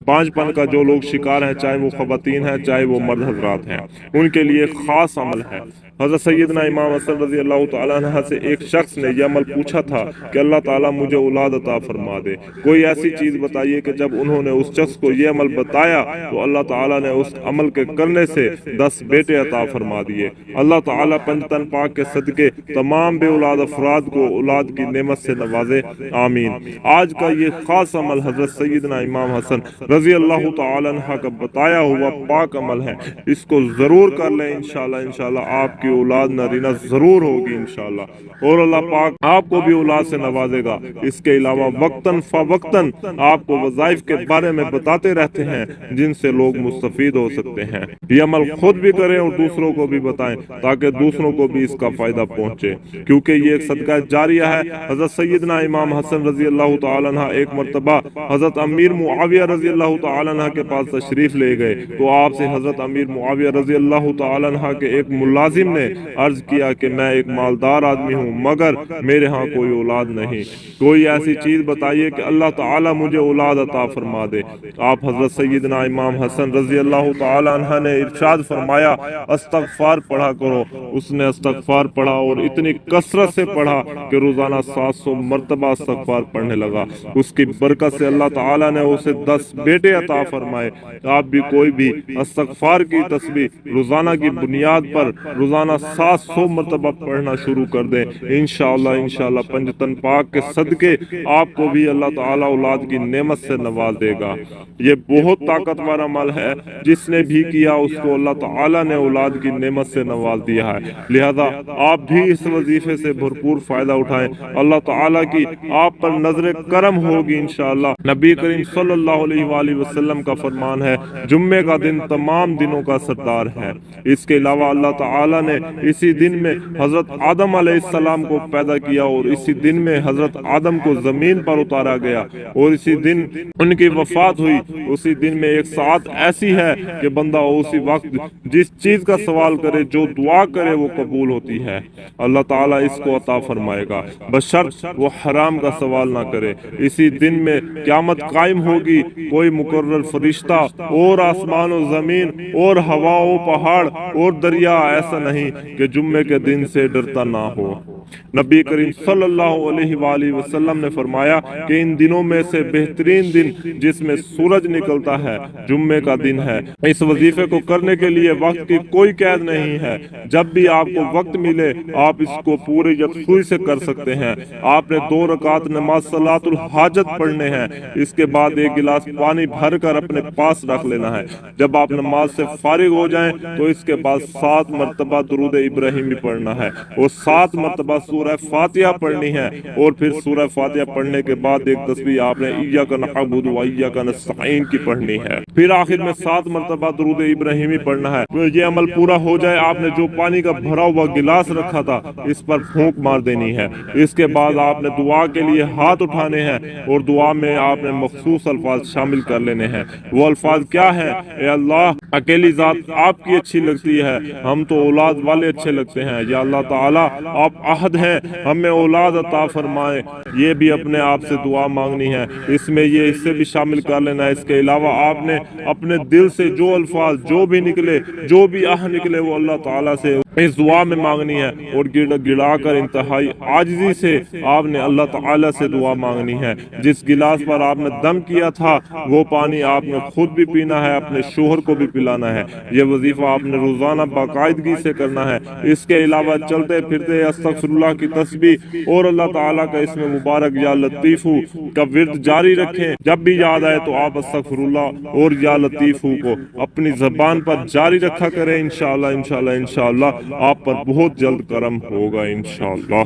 پانچ پن کا جو لوگ شکار ہیں، چاہے وہ خواتین ہیں چاہے وہ مرد حضرات ہیں، ان کے لیے خاص عمل ہے۔ حضرت سیدنا امام حسن رضی اللہ تعالیٰ عنہ سے ایک شخص نے یہ عمل پوچھا تھا کہ اللہ تعالیٰ مجھے اولاد عطا فرما دے، کوئی ایسی چیز بتائیے کہ جب انہوں نے اس شخص کو یہ عمل بتایا تو اللہ تعالیٰ نے اس عمل کے کرنے سے 10 بیٹے عطا فرما دیے۔ اللہ تعالیٰ پنجتن پاک کے صدقے تمام بے اولاد افراد کو اولاد کی نعمت سے نوازے، آمین۔ آج کا یہ خاص عمل حضرت سیدنا امام حسن رضی اللہ تعالیٰ عنہ کا بتایا ہوا پاک عمل ہے، اس کو ضرور کر لیں، انشاءاللہ آپ کی اولاد نارینہ ضرور ہوگی انشاءاللہ، اور اللہ پاک آپ کو بھی اولاد سے نوازے گا۔ اس کے علاوہ وقتاً فوقتاً آپ کو وظائف کے بارے میں بتاتے رہتے ہیں جن سے لوگ مستفید ہو سکتے ہیں۔ یہ عمل خود بھی کریں اور دوسروں کو بھی بتائیں تاکہ دوسروں کو بھی اس کا فائدہ پہنچے، کیونکہ یہ ایک صدقہ جاریہ ہے۔ حضرت سیدنا امام حسن رضی اللہ تعالیٰ عنہ ایک مرتبہ حضرت امیر معاویہ رضی اللہ تعالیٰ عنہ کے پاس تشریف لے گئے تو آپ سے حضرت امیر معاویہ رضی اللہ تعالیٰ عنہ کے ایک ملازم نے عرض کیا کہ میں ایک مالدار آدمی ہوں مگر میرے ہاں کوئی اولاد نہیں، کوئی ایسی چیز بتائیے کہ اللہ تعالیٰ مجھے اولاد عطا فرما دے۔ آپ حضرت سیدنا امام حسن رضی اللہ تعالیٰ عنہ نے ارشاد فرمایا استغفار پڑھا کرو۔ اس نے استغفار پڑھا اور اتنی کثرت سے پڑھا کہ روزانہ 700 مرتبہ استغفار پڑھنے لگا۔ اس کی برکت سے اللہ تعالیٰ نے اسے 10 بیٹے عطا فرمائے۔ آپ بھی کوئی بھی استغفار کی تسبیح روزانہ کی بنیاد پر روزانہ 700 مرتبہ پڑھنا شروع کر دیں، انشاءاللہ پنجتن پاک کے صدقے آپ کو بھی اللہ تعالیٰ اولاد کی نعمت سے نواز دے گا۔ یہ بہت طاقتور عمل ہے، جس نے بھی کیا اس کو اللہ تعالیٰ نے اولاد کی نعمت سے نواز دیا ہے، لہذا آپ بھی اس وظیفے سے بھرپور فائدہ اٹھائیں، اللہ تعالیٰ کی آپ پر نظر کرم ہوگی انشاءاللہ۔ نبی کریم صلی اللہ علیہ وآلہ وسلم کا فرمان ہے جمعے کا دن تمام دنوں کا سردار ہے۔ اس کے علاوہ اللہ تعالیٰ نے اسی دن میں حضرت آدم علیہ السلام کو پیدا کیا اور اسی دن میں حضرت آدم کو زمین پر اتارا گیا اور اسی دن ان کی وفات ہوئی۔ اسی دن میں ایک ساعت ایسی ہے کہ بندہ اسی وقت جس چیز کا سوال کرے، جو دعا کرے وہ قبول ہوتی ہے، اللہ تعالیٰ اس کو عطا فرمائے گا بشرط وہ حرام کا سوال نہ کرے۔ اسی دن میں قیامت قائم ہوگی، کوئی مقرر فرشتہ اور آسمان و زمین اور ہوا و پہاڑ اور دریا ایسا نہیں کہ جمعے کے دن سے ڈرتا نہ ہو۔ نبی کریم صلی اللہ علیہ وآلہ وسلم نے فرمایا کہ ان دنوں میں سے بہترین دن جس میں سورج نکلتا ہے جمعے کا دن ہے۔ اس وظیفے کو کرنے کے لیے وقت کی کوئی قید نہیں ہے، جب بھی آپ کو وقت ملے آپ اس کو پورے یکسوئی سے کر سکتے ہیں۔ آپ نے 2 رکعت نماز صلاۃ الحاجت پڑھنے ہیں، اس کے بعد ایک گلاس پانی بھر کر اپنے پاس رکھ لینا ہے۔ جب آپ نماز سے فارغ ہو جائیں تو اس کے بعد 7 مرتبہ درود ابراہیمی پڑھنا ہے اور 7 مرتبہ سورہ فاتحہ پڑھنی ہے، اور پھر سورہ فاتحہ پڑھنے کے بعد ایک تسبیح آپ نے ایاک نعبد و ایاک نستعین کی پڑھنی ہے، پھر آخر میں 7 مرتبہ درود ابراہیمی پڑھنا ہے۔ یہ عمل پورا ہو جائے آپ نے جو پانی کا بھرا ہوا گلاس رکھا تھا اس پر پھونک مار دینی ہے۔ اس کے بعد آپ نے دعا کے لیے ہاتھ اٹھانے ہیں اور دعا میں آپ نے مخصوص الفاظ شامل کر لینے ہیں۔ وہ الفاظ کیا ہیں؟ اے اللہ، اکیلی ذات آپ کی اچھی لگتی ہے، ہم تو اولاد والے اچھے لگتے ہیں، یا اللہ تعالیٰ آپ احد ہیں، ہمیں اولاد عطا فرمائیں۔ یہ بھی اپنے آپ سے دعا مانگنی ہے، اس میں یہ اس سے بھی شامل کر لینا ہے۔ اس کے علاوہ آپ نے اپنے دل سے جو الفاظ جو بھی نکلے، جو بھی نکلے، وہ اللہ تعالیٰ سے اس دعا میں مانگنی ہے، اور گڑا کر انتہائی عاجزی سے آپ نے اللہ تعالیٰ سے دعا مانگنی ہے۔ جس گلاس پر آپ نے دم کیا تھا وہ پانی آپ نے خود بھی پینا ہے، اپنے شوہر کو بھی پلانا ہے۔ یہ وظیفہ آپ نے روزانہ باقاعدگی سے کرنا ہے۔ اس کے علاوہ چلتے پھرتے استغفر اللہ کی تسبیح اور اللہ تعالیٰ کا اسم مبارک یا لطیفو کا ورد جاری رکھیں۔ جب بھی یاد آئے تو آپ استغفر اللہ اور یا لطیفو کو اپنی زبان پر جاری رکھا کریں، انشاءاللہ آپ پر بہت جلد کرم ہوگا انشاءاللہ۔